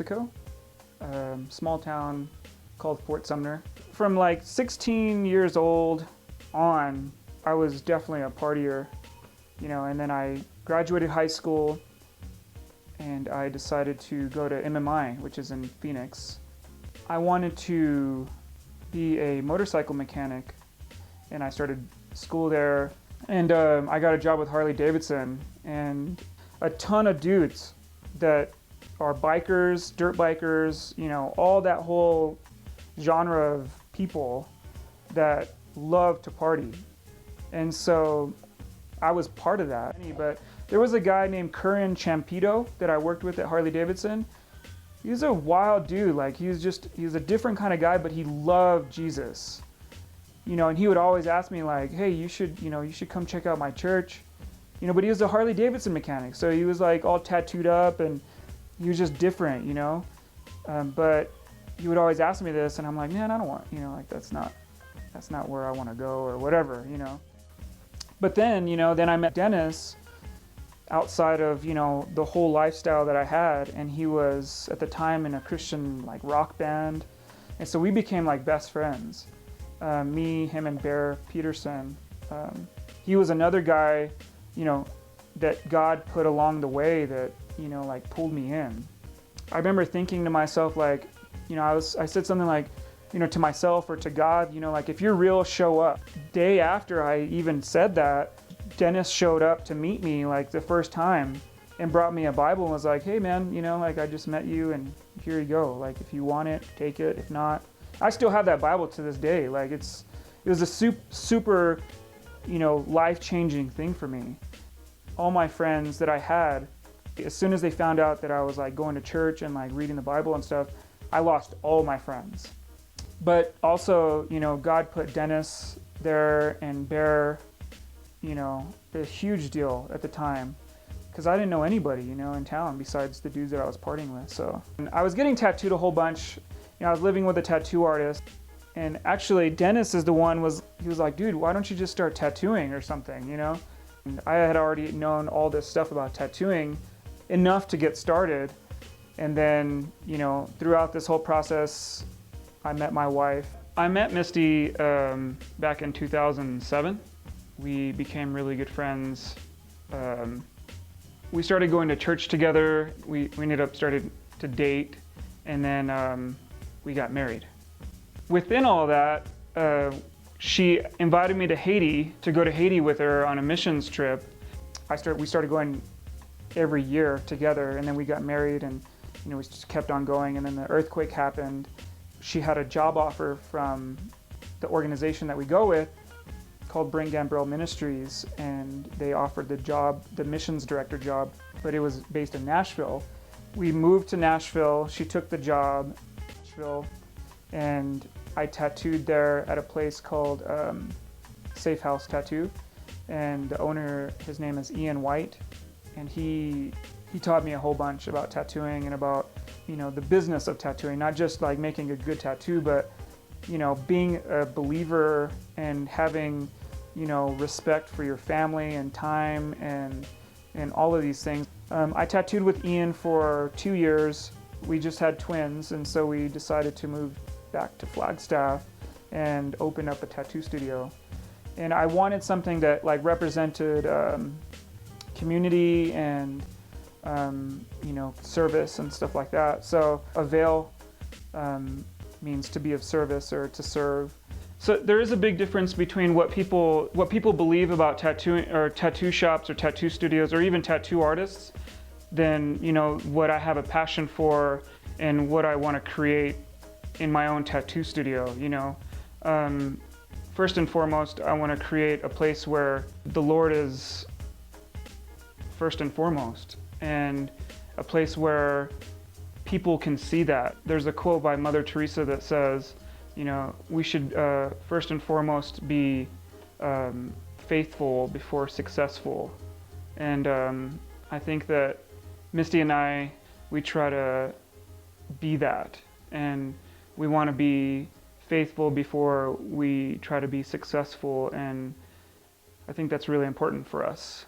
Mexico, small town called Fort Sumner. From like 16 years old on, I was definitely a partier, and then I graduated high school and I decided to go to MMI, which is in Phoenix. I wanted to be a motorcycle mechanic, and I started school there, and I got a job with Harley Davidson, and a ton of dudes that are bikers, dirt bikers, all that whole genre of people that love to party. And so I was part of that. But there was a guy named Curran Champito that I worked with at Harley Davidson. He was a wild dude. Like he was a different kind of guy, but he loved Jesus. And he would always ask me like, hey, you should come check out my church. But he was a Harley Davidson mechanic. So he was like all tattooed up and he was just different, but he would always ask me this and I'm like, man, I don't want, that's not where I want to go or whatever, But then, then I met Dennis outside of, the whole lifestyle that I had, and he was at the time in a Christian like rock band. And so we became like best friends. Me, him, and Bear Peterson. He was another guy, that God put along the way that, like pulled me in. I remember thinking to myself, like, I said something like, to myself or to God, like if you're real, show up. Day after I even said that, Dennis showed up to meet me like the first time and brought me a Bible and was like, hey man, like I just met you and here you go. Like if you want it, take it. If not, I still have that Bible to this day. Like it was a super, life-changing thing for me. All my friends that I had, as soon as they found out that I was like going to church and like reading the Bible and stuff, I lost all my friends. But also, God put Dennis there and Bear, a huge deal at the time because I didn't know anybody, in town besides the dudes that I was partying with. So and I was getting tattooed a whole bunch. I was living with a tattoo artist, and actually Dennis is the one he was like, dude, why don't you just start tattooing or something, And I had already known all this stuff about tattooing enough to get started. And then, throughout this whole process, I met my wife. I met Misty back in 2007. We became really good friends. We started going to church together. We ended up starting to date, and then we got married. Within all that, she invited me to Haiti to go to Haiti with her on a missions trip. We started going every year together, and then we got married, and we just kept on going. And then the earthquake happened. She had a job offer from the organization that we go with called Bring Gambrell Ministries, and they offered the missions director job, but it was based in Nashville. We moved to Nashville. She took the job in Nashville, and I tattooed there at a place called Safe House Tattoo, and the owner, his name is Ian White, and he taught me a whole bunch about tattooing and about the business of tattooing, not just like making a good tattoo, but being a believer and having respect for your family and time and all of these things. I tattooed with Ian for 2 years. We just had twins, and so we decided to move back to Flagstaff and open up a tattoo studio. And I wanted something that like represented community and service and stuff like that. So avail means to be of service or to serve. So there is a big difference between what people believe about tattooing or tattoo shops or tattoo studios or even tattoo artists than what I have a passion for and what I want to create in my own tattoo studio. First and foremost, I want to create a place where the Lord is first and foremost, and a place where people can see that. There's a quote by Mother Teresa that says, we should first and foremost be faithful before successful. And I think that Misty and I, we try to be that. And we want to be faithful before we try to be successful. And I think that's really important for us.